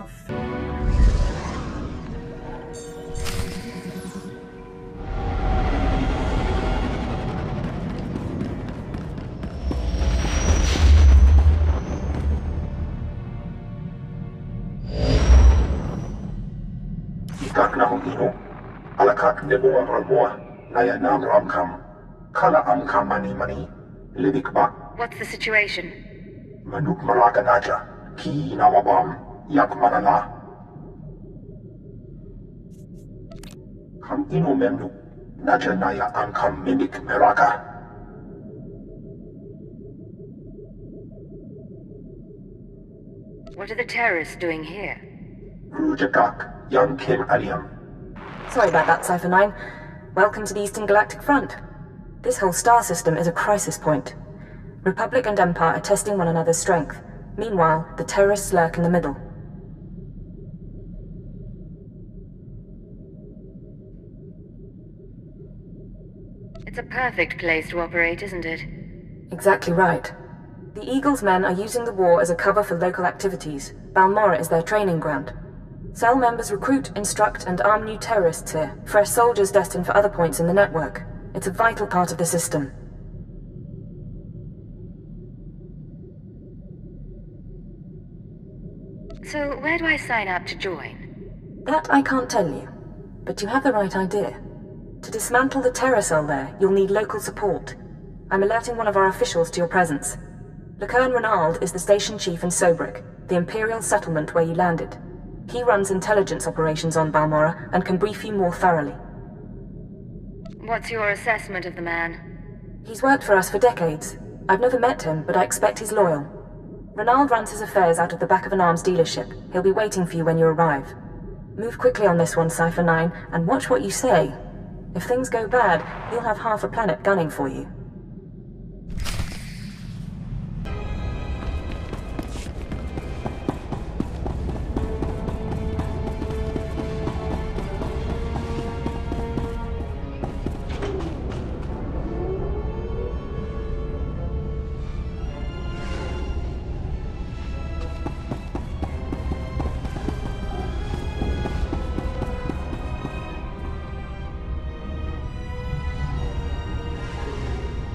Ikak na hong alakak nebo Balmorra, naya nam ramkam, kala amkam mani, lidik ba. What's the situation? Manuk maraka naja, ki nawabam, yak manala. Kam ino memnu, naja naya amkam mimik meraka. What are the terrorists doing here? Rujakak, young Kim Aliam. Sorry about that, Cypher 9. Welcome to the Eastern Galactic Front. This whole star system is a crisis point. Republic and Empire are testing one another's strength. Meanwhile, the terrorists lurk in the middle. It's a perfect place to operate, isn't it? Exactly right. The Eagle's men are using the war as a cover for local activities. Balmorra is their training ground. Cell members recruit, instruct, and arm new terrorists here. Fresh soldiers destined for other points in the network. It's a vital part of the system. So, where do I sign up to join? That I can't tell you, but you have the right idea. To dismantle the terror cell there, you'll need local support. I'm alerting one of our officials to your presence. Lecurne Renald is the station chief in Sobrik, the Imperial settlement where you landed. He runs intelligence operations on Balmorra and can brief you more thoroughly. What's your assessment of the man? He's worked for us for decades. I've never met him, but I expect he's loyal. Renald runs his affairs out of the back of an arms dealership. He'll be waiting for you when you arrive. Move quickly on this one, Cypher 9, and watch what you say. If things go bad, you'll have half a planet gunning for you.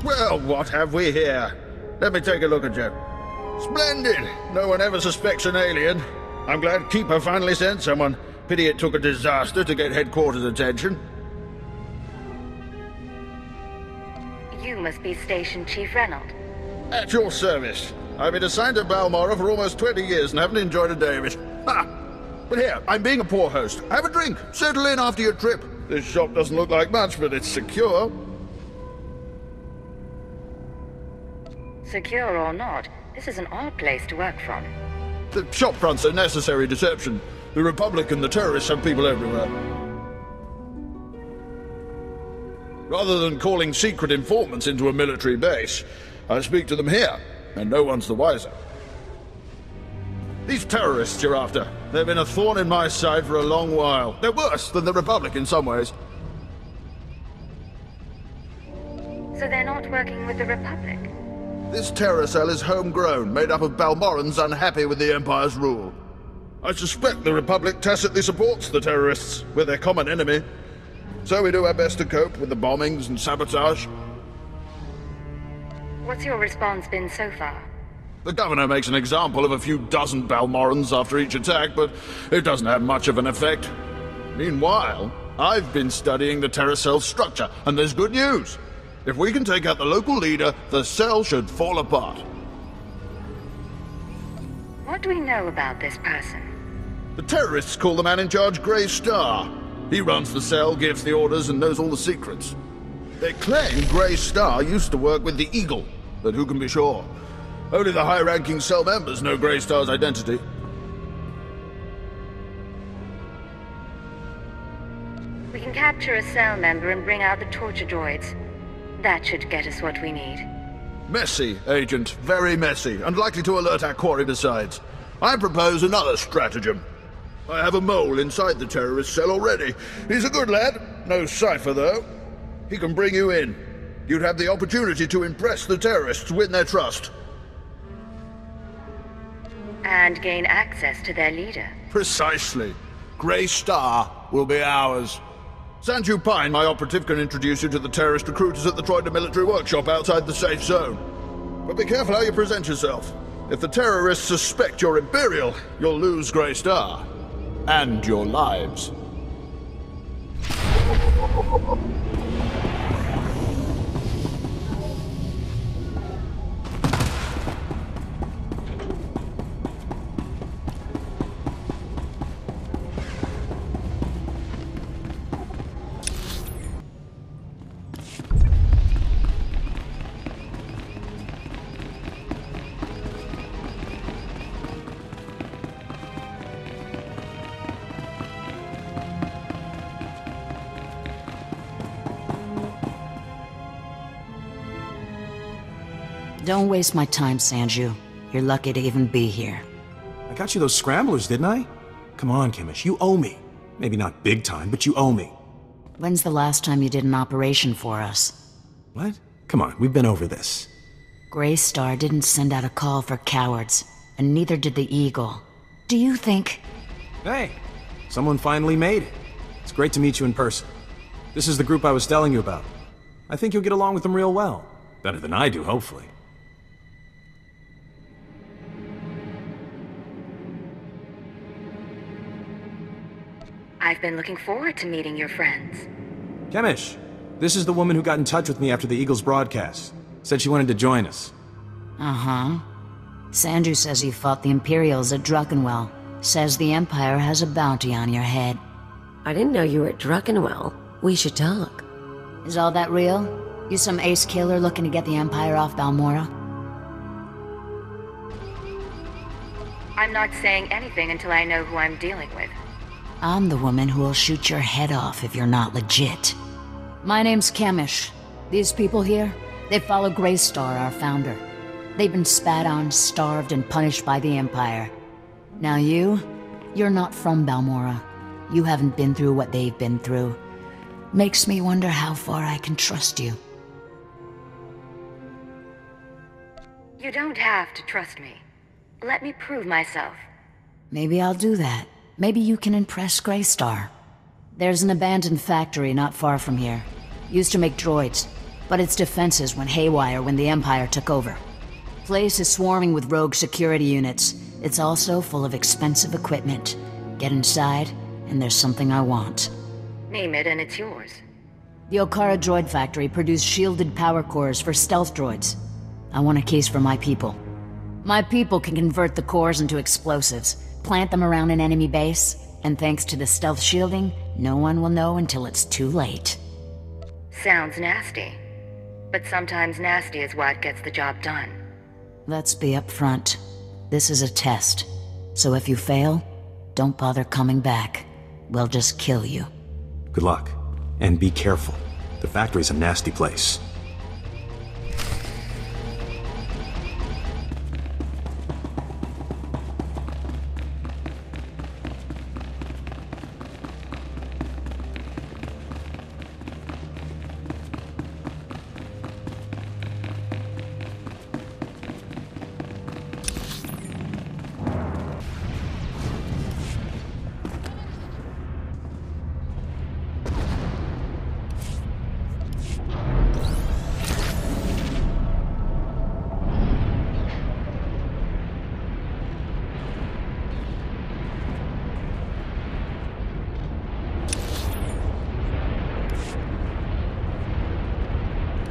Well, what have we here? Let me take a look at you. Splendid! No one ever suspects an alien. I'm glad Keeper finally sent someone. Pity it took a disaster to get headquarters attention. You must be Station Chief Renald. At your service. I've been assigned to Balmorra for almost 20 years and haven't enjoyed a day of it. Ha! But here, I'm being a poor host. Have a drink. Settle in after your trip. This shop doesn't look like much, but it's secure. Secure or not, this is an odd place to work from. The shop front's a necessary deception. The Republic and the terrorists have people everywhere. Rather than calling secret informants into a military base, I speak to them here, and no one's the wiser. These terrorists you're after, they've been a thorn in my side for a long while. They're worse than the Republic in some ways. So they're not working with the Republic? This terror cell is homegrown, made up of Balmorrans unhappy with the Empire's rule. I suspect the Republic tacitly supports the terrorists. We're their common enemy. So we do our best to cope with the bombings and sabotage. What's your response been so far? The governor makes an example of a few dozen Balmorrans after each attack, but it doesn't have much of an effect. Meanwhile, I've been studying the terror cell's structure, and there's good news. If we can take out the local leader, the cell should fall apart. What do we know about this person? The terrorists call the man in charge Grey Star. He runs the cell, gives the orders, and knows all the secrets. They claim Grey Star used to work with the Eagle, but who can be sure? Only the high-ranking cell members know Grey Star's identity. We can capture a cell member and bring out the torture droids. That should get us what we need. Messy, Agent. Very messy, and likely to alert our quarry besides. I propose another stratagem. I have a mole inside the terrorist cell already. He's a good lad. No cipher, though. He can bring you in. You'd have the opportunity to impress the terrorists, win their trust. And gain access to their leader. Precisely. Grey Star will be ours. Sanju Pine, my operative, can introduce you to the terrorist recruiters at the Troida military workshop outside the safe zone. But be careful how you present yourself. If the terrorists suspect you're Imperial, you'll lose Grey Star. And your lives. Don't waste my time, Sanju. You're lucky to even be here. I got you those scramblers, didn't I? Come on, Kimish, you owe me. Maybe not big time, but you owe me. When's the last time you did an operation for us? What? Come on, we've been over this. Grey Star didn't send out a call for cowards, and neither did the Eagle. Do you think... Hey, someone finally made it. It's great to meet you in person. This is the group I was telling you about. I think you'll get along with them real well. Better than I do, hopefully. I've been looking forward to meeting your friends. Kemish, this is the woman who got in touch with me after the Eagles broadcast. Said she wanted to join us. Uh-huh. Sanju says you fought the Imperials at Druckenwell. Says the Empire has a bounty on your head. I didn't know you were at Druckenwell. We should talk. Is all that real? You some ace killer looking to get the Empire off Balmorra? I'm not saying anything until I know who I'm dealing with. I'm the woman who will shoot your head off if you're not legit. My name's Kemish. These people here, they follow Grey Star, our founder. They've been spat on, starved, and punished by the Empire. Now you're not from Balmorra. You haven't been through what they've been through. Makes me wonder how far I can trust you. You don't have to trust me. Let me prove myself. Maybe I'll do that. Maybe you can impress Grey Star. There's an abandoned factory not far from here. Used to make droids, but its defenses went haywire when the Empire took over. Place is swarming with rogue security units. It's also full of expensive equipment. Get inside, and there's something I want. Name it and it's yours. The Okara droid factory produced shielded power cores for stealth droids. I want a case for my people. My people can convert the cores into explosives, plant them around an enemy base, and thanks to the stealth shielding, no one will know until it's too late. Sounds nasty. But sometimes nasty is what gets the job done. Let's be upfront. This is a test. So if you fail, don't bother coming back. We'll just kill you. Good luck. And be careful. The factory's a nasty place.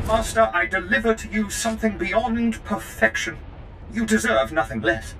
Master, I deliver to you something beyond perfection. You deserve nothing less.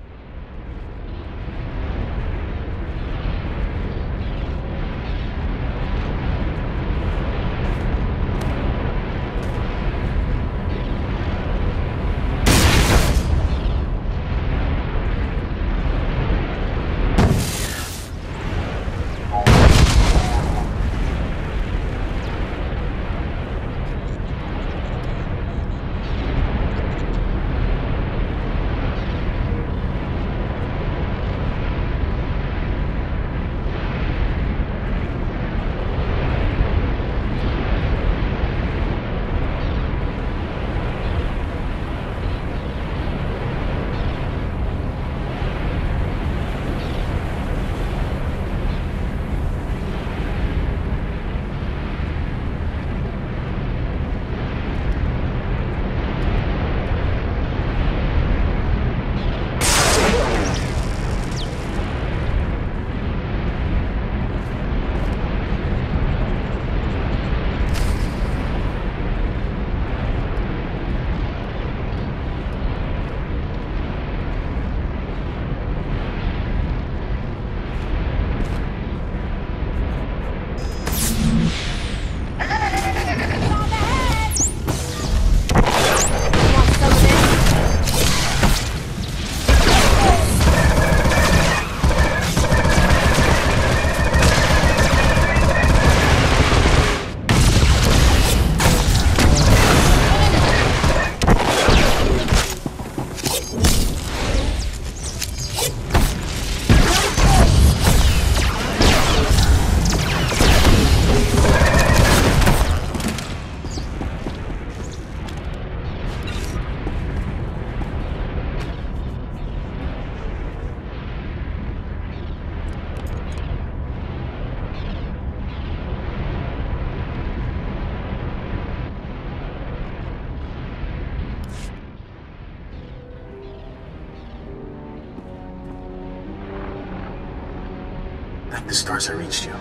Thank the stars I reached you.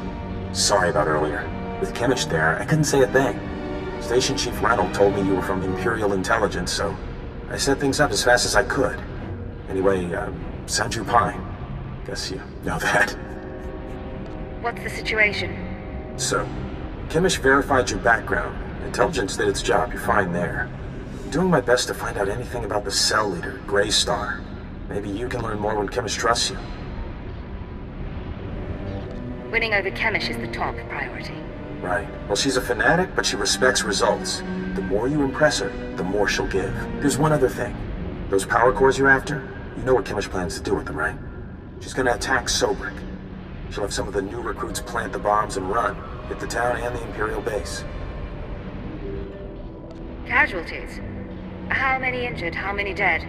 Sorry about earlier. With Kimmich there, I couldn't say a thing. Station Chief Reynolds told me you were from Imperial Intelligence, so I set things up as fast as I could. Anyway, Sanju Pine. Guess you know that. What's the situation? So, Kimmich verified your background. Intelligence did its job, you're fine there. I'm doing my best to find out anything about the cell leader, Grey Star. Maybe you can learn more when Kimmich trusts you. Winning over Chemish is the top priority. Right. Well, she's a fanatic, but she respects results. The more you impress her, the more she'll give. There's one other thing. Those power cores you're after, you know what Kimmich plans to do with them, right? She's gonna attack Sobrik. She'll have some of the new recruits plant the bombs and run, hit the town and the Imperial base. Casualties? How many injured, how many dead?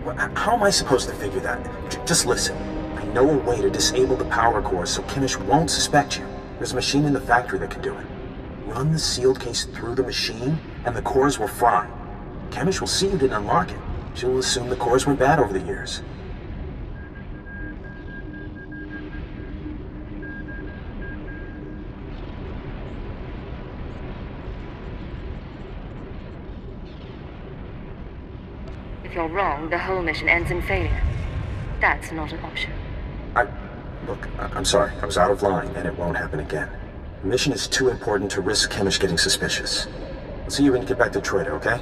Well, how am I supposed to figure that? Just listen. I know a way to disable the power cores so Kimmich won't suspect you. There's a machine in the factory that can do it. Run the sealed case through the machine, and the cores will fry. Kimmich will see you didn't unlock it. She'll assume the cores went bad over the years. If you're wrong, the whole mission ends in failure. That's not an option. Look, I'm sorry. I was out of line, and it won't happen again. The mission is too important to risk Kimmich getting suspicious. I'll see you when you get back to Troida, okay?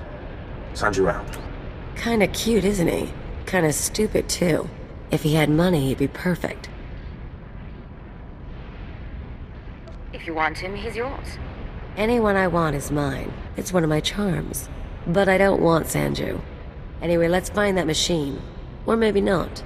Sanju out. Kinda cute, isn't he? Kinda stupid, too. If he had money, he'd be perfect. If you want him, he's yours. Anyone I want is mine. It's one of my charms. But I don't want Sanju. Anyway, let's find that machine. Or maybe not.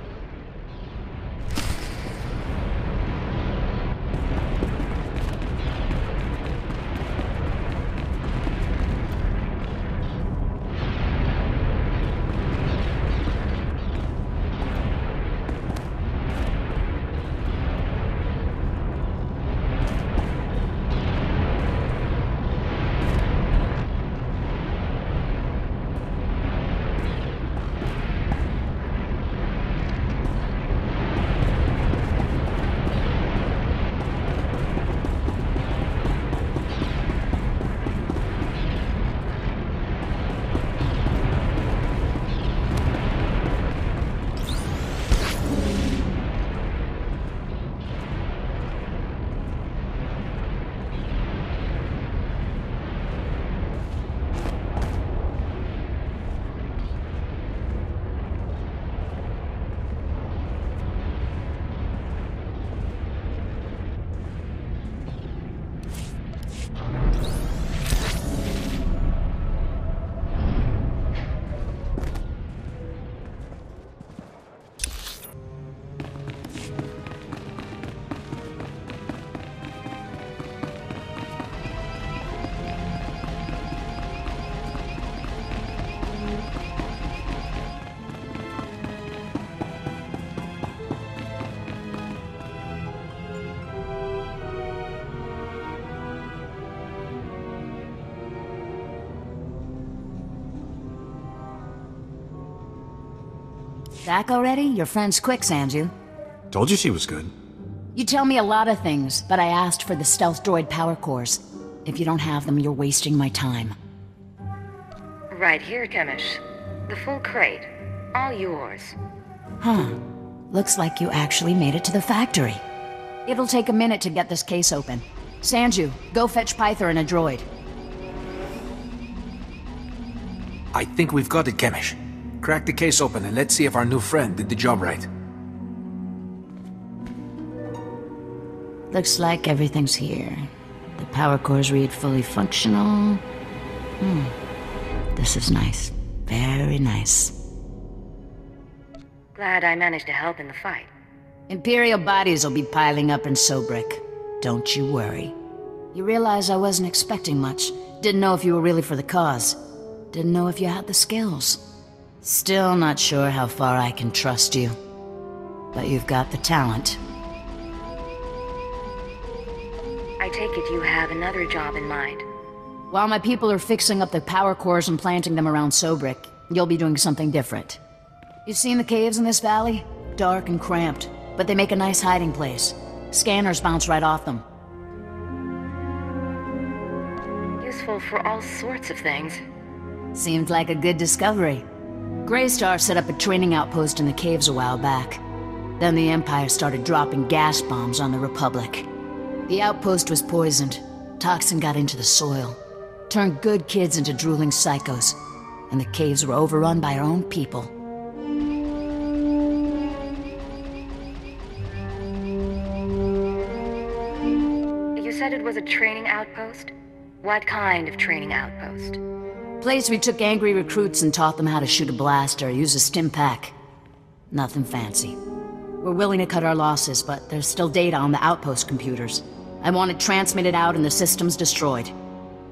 Back already? Your friend's quick, Sanju. Told you she was good. You tell me a lot of things, but I asked for the stealth droid power cores. If you don't have them, you're wasting my time. Right here, Chemish. The full crate. All yours. Huh. Looks like you actually made it to the factory. It'll take a minute to get this case open. Sanju, go fetch Pythor and a droid. I think we've got it, Chemish. Crack the case open and let's see if our new friend did the job right. Looks like everything's here. The power cores read fully functional. This is nice. Very nice. Glad I managed to help in the fight. Imperial bodies will be piling up in Sobrik. Don't you worry. You realize I wasn't expecting much. Didn't know if you were really for the cause. Didn't know if you had the skills. Still not sure how far I can trust you. But you've got the talent. I take it you have another job in mind. While my people are fixing up the power cores and planting them around Sobrik, you'll be doing something different. You've seen the caves in this valley? Dark and cramped, but they make a nice hiding place. Scanners bounce right off them. Useful for all sorts of things. Seemed like a good discovery. Greystar set up a training outpost in the caves a while back. Then the Empire started dropping gas bombs on the Republic. The outpost was poisoned. Toxin got into the soil. Turned good kids into drooling psychos. And the caves were overrun by our own people. You said it was a training outpost? What kind of training outpost? Place we took angry recruits and taught them how to shoot a blaster or use a stim pack. Nothing fancy. We're willing to cut our losses, but there's still data on the outpost computers. I want it transmitted out and the systems destroyed.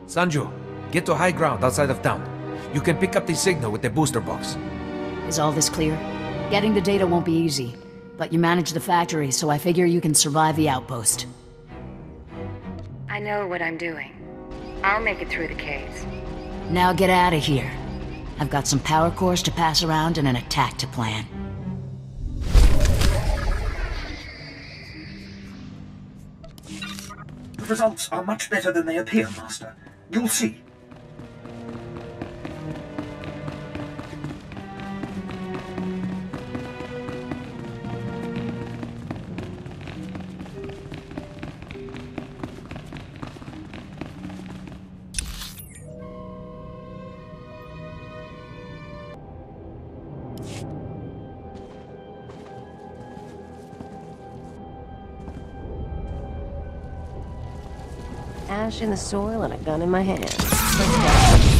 Sanju, get to high ground outside of town. You can pick up the signal with the booster box. Is all this clear? Getting the data won't be easy, but you manage the factory, so I figure you can survive the outpost. I know what I'm doing. I'll make it through the caves. Now get out of here. I've got some power cores to pass around and an attack to plan. The results are much better than they appear, Master. You'll see. Ash in the soil and a gun in my hand. Let's go.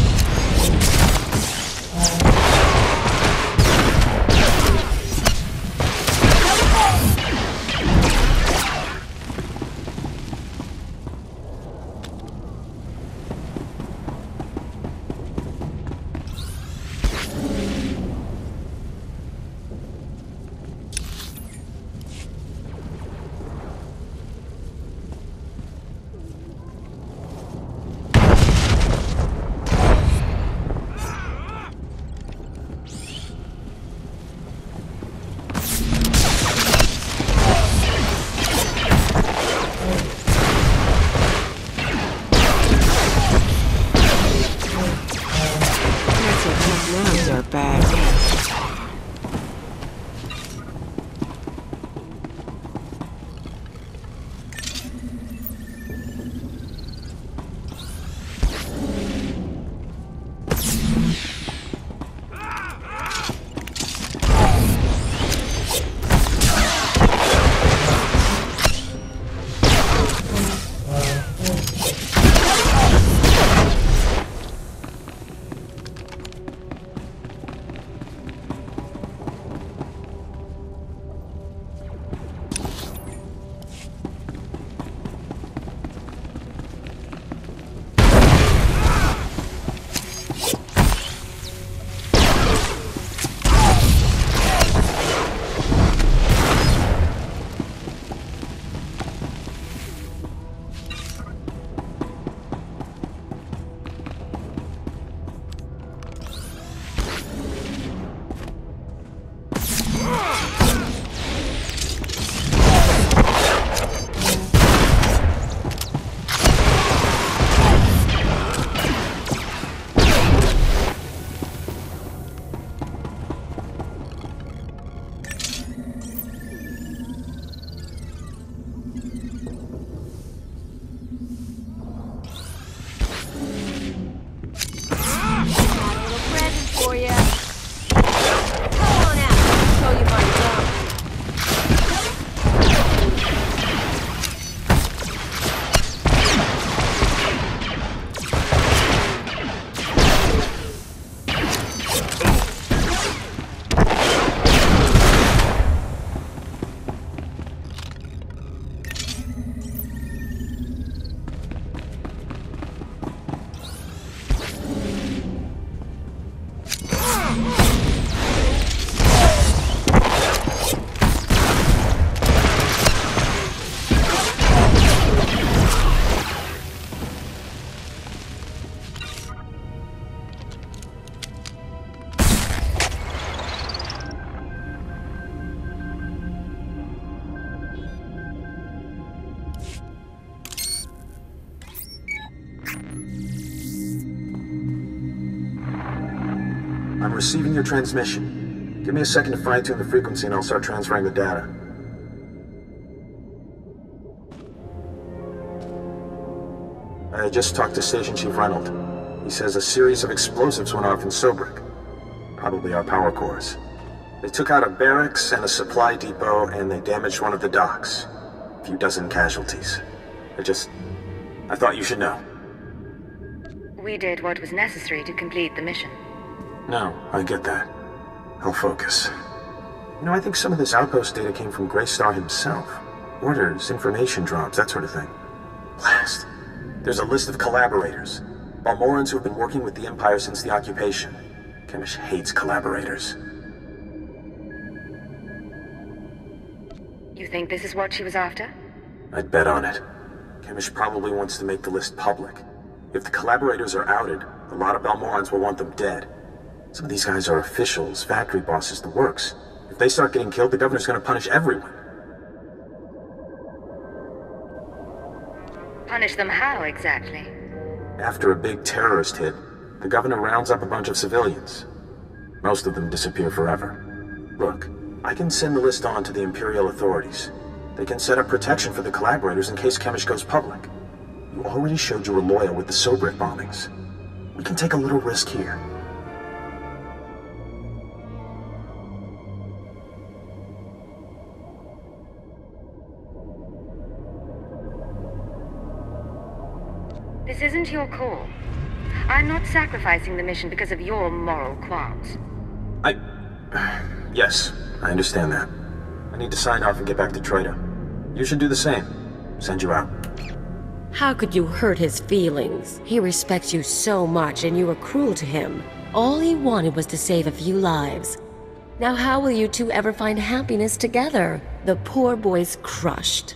I'm receiving your transmission. Give me a second to fine-tune the frequency and I'll start transferring the data. I just talked to Station Chief Reynolds. He says a series of explosives went off in Sobrik. Probably our power cores. They took out a barracks and a supply depot, and they damaged one of the docks. A few dozen casualties. I thought you should know. We did what was necessary to complete the mission. No, I get that. I'll focus. You know, I think some of this outpost data came from SWTOR himself. Orders, information drops, that sort of thing. Blast. There's a list of collaborators. Balmorrans who have been working with the Empire since the occupation. Kemish hates collaborators. You think this is what she was after? I'd bet on it. Kemish probably wants to make the list public. If the collaborators are outed, a lot of Balmorrans will want them dead. Some of these guys are officials, factory bosses, the works. If they start getting killed, the governor's gonna punish everyone. Punish them how, exactly? After a big terrorist hit, the governor rounds up a bunch of civilians. Most of them disappear forever. Look, I can send the list on to the Imperial authorities. They can set up protection for the collaborators in case Kemish goes public. You already showed you were loyal with the Sobrik bombings. We can take a little risk here. This isn't your call. I'm not sacrificing the mission because of your moral qualms. Yes, I understand that. I need to sign off and get back to Troida. You should do the same. Send you out. How could you hurt his feelings? He respects you so much and you were cruel to him. All he wanted was to save a few lives. Now how will you two ever find happiness together? The poor boy's crushed.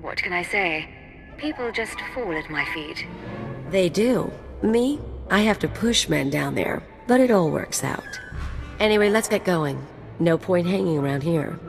What can I say? People just fall at my feet. They do. Me? I have to push men down there, but it all works out. Anyway, let's get going. No point hanging around here.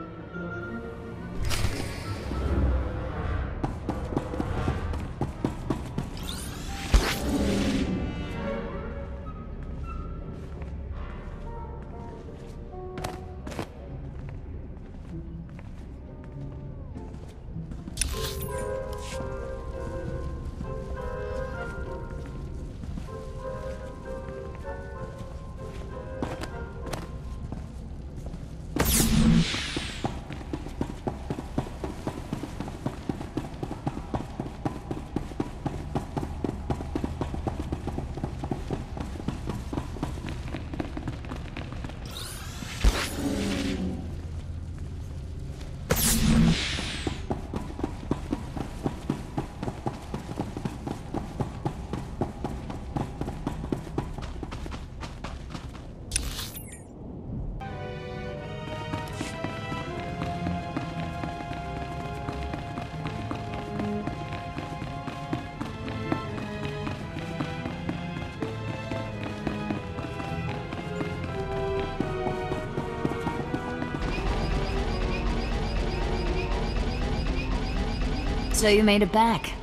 So you made it back.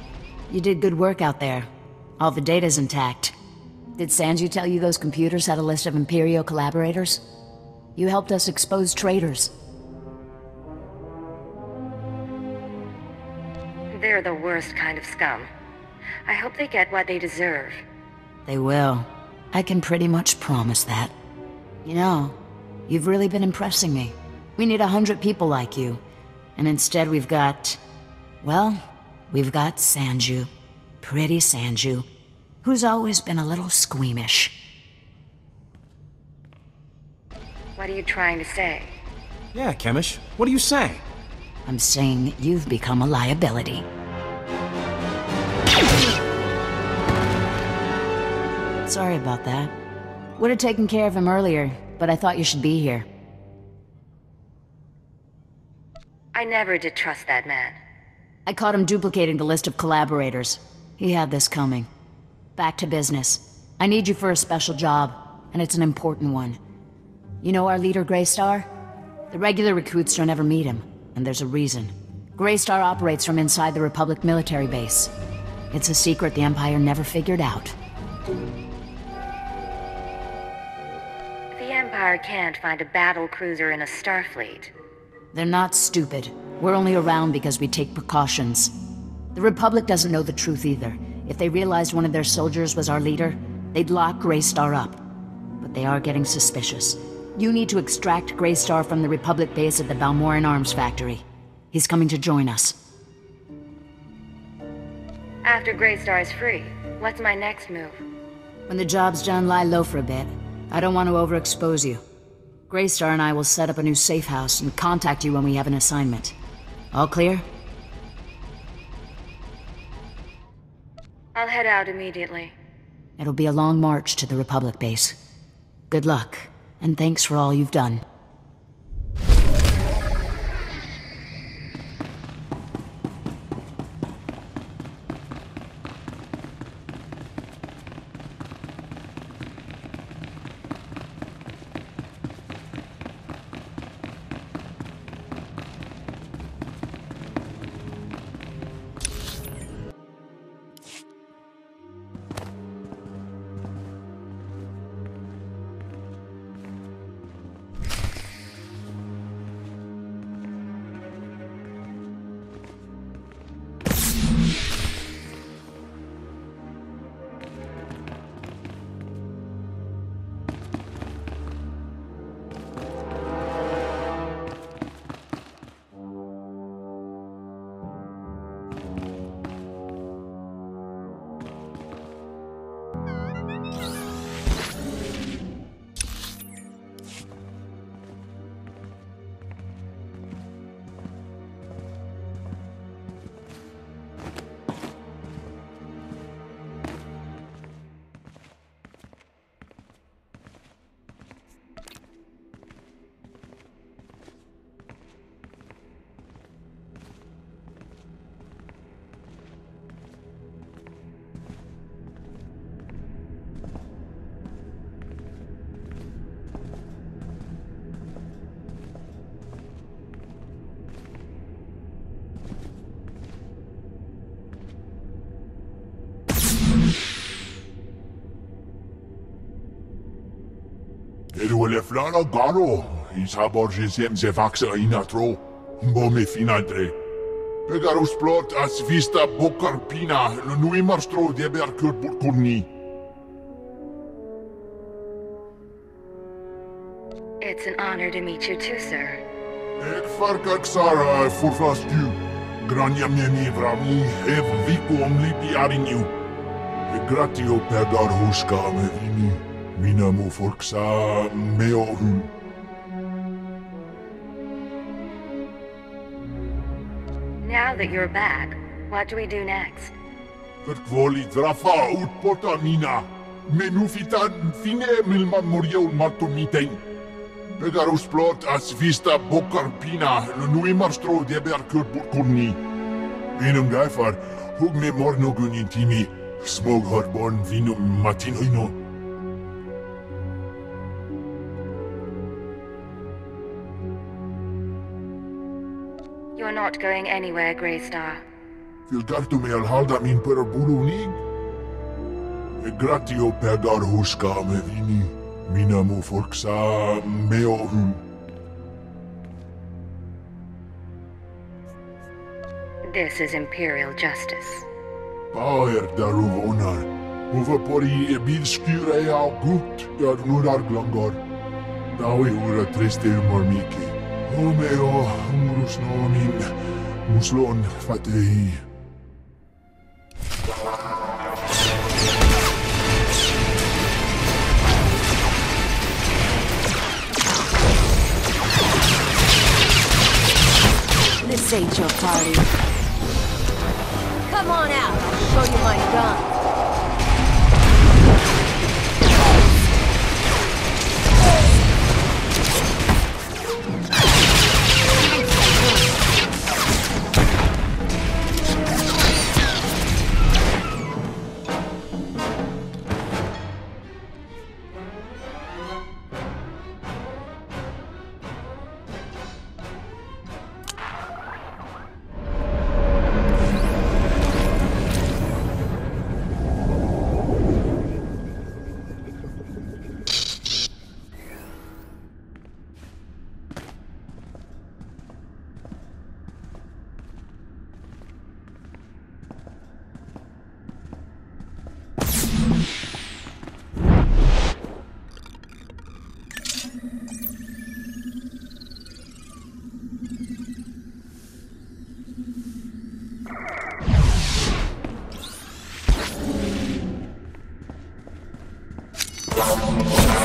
You did good work out there. All the data's intact. Did Sanju tell you those computers had a list of Imperial collaborators? You helped us expose traitors. They're the worst kind of scum. I hope they get what they deserve. They will. I can pretty much promise that. You know, you've really been impressing me. We need 100 people like you. And instead we've got... well, we've got Sanju. Pretty Sanju. Who's always been a little squeamish. What are you trying to say? Yeah, Kemish. What are you saying? I'm saying that you've become a liability. Sorry about that. Would have taken care of him earlier, but I thought you should be here. I never did trust that man. I caught him duplicating the list of collaborators. He had this coming. Back to business. I need you for a special job, and it's an important one. You know our leader, SWTOR? The regular recruits don't ever meet him, and there's a reason. SWTOR operates from inside the Republic military base. It's a secret the Empire never figured out. The Empire can't find a battle cruiser in a Starfleet. They're not stupid. We're only around because we take precautions. The Republic doesn't know the truth either. If they realized one of their soldiers was our leader, they'd lock Greystar up. But they are getting suspicious. You need to extract Greystar from the Republic base at the Balmorra Arms Factory. He's coming to join us. After Greystar is free, what's my next move? When the job's done, lie low for a bit. I don't want to overexpose you. Greystar and I will set up a new safe house and contact you when we have an assignment. All clear? I'll head out immediately. It'll be a long march to the Republic base. Good luck, and thanks for all you've done. Ele flana garo, isaborgesem zevaxa inatro, mbome finadre. Pegarus plot as vista bokarpina, nuimarstro deber kurburkurni. It's an honor to meet you too, sir. Ek farkak sara furfastu. Grania mieni vrami, ev viku omlipi ariniu. Gratio pegar huska me vini. Mina mu forksa meohun. Now that you're back, what do we do next? Verkwoli drafa ut pota mina. Menufitan fine milman moriol martomiten. Pegarus plot as vista bokarpina, nuimarstro deber kurburkurni. Inum gaifar, hugne mornogun intimi, smog harbon vinum matinoino. You're not going anywhere, Greystar. Filgartu me alhalda min per bulunig? Gratio pegar huska me vini. Mina mu forksa meohun. This is Imperial justice. Power daruvonar. Uva pori ebilskure au gut dar nurar glangor. Dawi ura triste mormiki. Homeo umrus nomin muslon fatei. This ain't your party. Come on out, I'll show you my gun. One more down.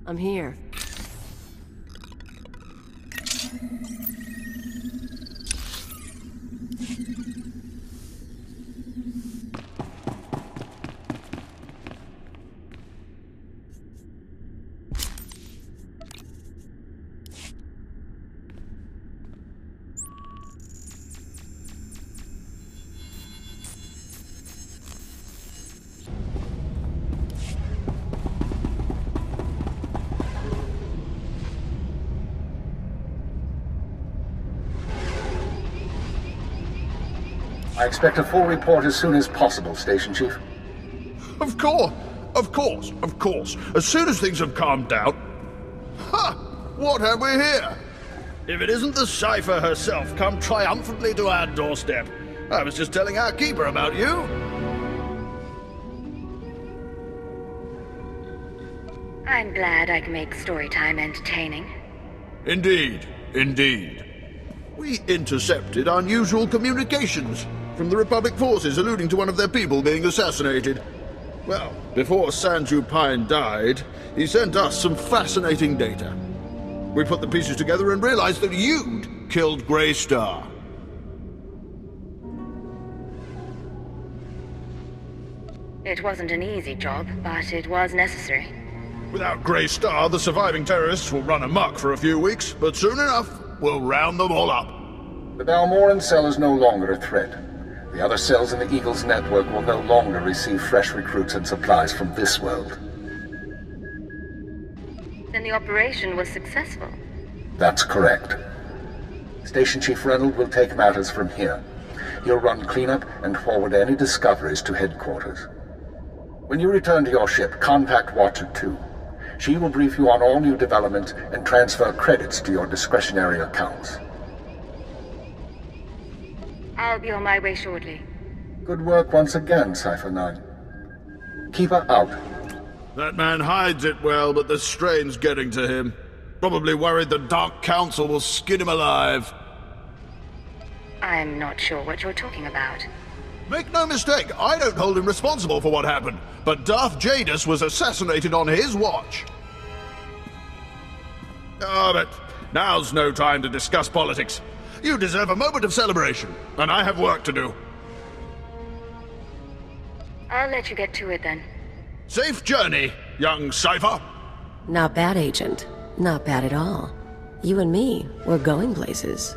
I'm here. I expect a full report as soon as possible, Station Chief. Of course. As soon as things have calmed down. Ha! What have we here? If it isn't the Cypher herself come triumphantly to our doorstep. I was just telling our keeper about you. I'm glad I can make story time entertaining. Indeed. We intercepted unusual communications from the Republic forces alluding to one of their people being assassinated. Well, before Sanju Pine died, he sent us some fascinating data. We put the pieces together and realized that you'd killed Grey Star. It wasn't an easy job, but it was necessary. Without Grey Star, the surviving terrorists will run amok for a few weeks, but soon enough, we'll round them all up. The Balmorran cell is no longer a threat. The other cells in the Eagle's network will no longer receive fresh recruits and supplies from this world. Then the operation was successful. That's correct. Station Chief Reynolds will take matters from here. He'll run cleanup and forward any discoveries to headquarters. When you return to your ship, contact Watcher 2. She will brief you on all new developments and transfer credits to your discretionary accounts. I'll be on my way shortly. Good work once again, Cypher 9. Keep her out. That man hides it well, but the strain's getting to him. Probably worried the Dark Council will skin him alive. I'm not sure what you're talking about. Make no mistake, I don't hold him responsible for what happened, but Darth Jadus was assassinated on his watch. Oh, but now's no time to discuss politics. You deserve a moment of celebration, and I have work to do. I'll let you get to it then. Safe journey, young Cypher. Not bad, Agent. Not bad at all. You and me, we're going places.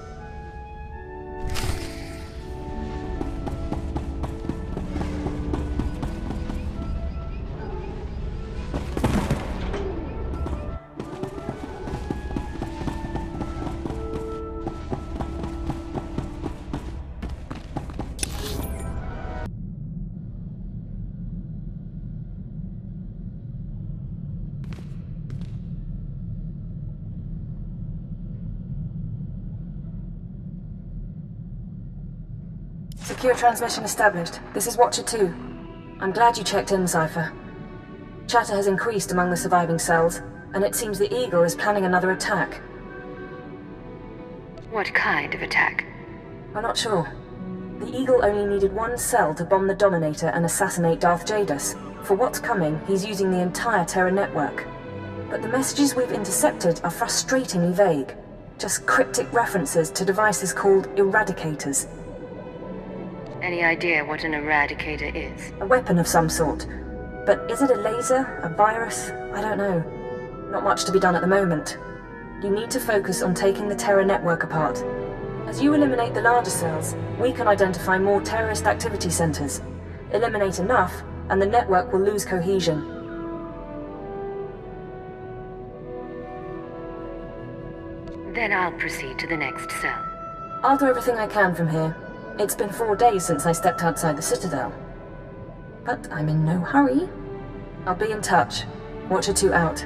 Secure transmission established. This is Watcher 2. I'm glad you checked in, Cypher. Chatter has increased among the surviving cells, and it seems the Eagle is planning another attack. What kind of attack? I'm not sure. The Eagle only needed one cell to bomb the Dominator and assassinate Darth Jadus. For what's coming, he's using the entire Terra network. But the messages we've intercepted are frustratingly vague. Just cryptic references to devices called Eradicators. Any idea what an Eradicator is? A weapon of some sort. But is it a laser? A virus? I don't know. Not much to be done at the moment. You need to focus on taking the Terra network apart. As you eliminate the larger cells, we can identify more terrorist activity centers. Eliminate enough, and the network will lose cohesion. Then I'll proceed to the next cell. I'll do everything I can from here. It's been 4 days since I stepped outside the Citadel. But I'm in no hurry. I'll be in touch. Watcher 2 out.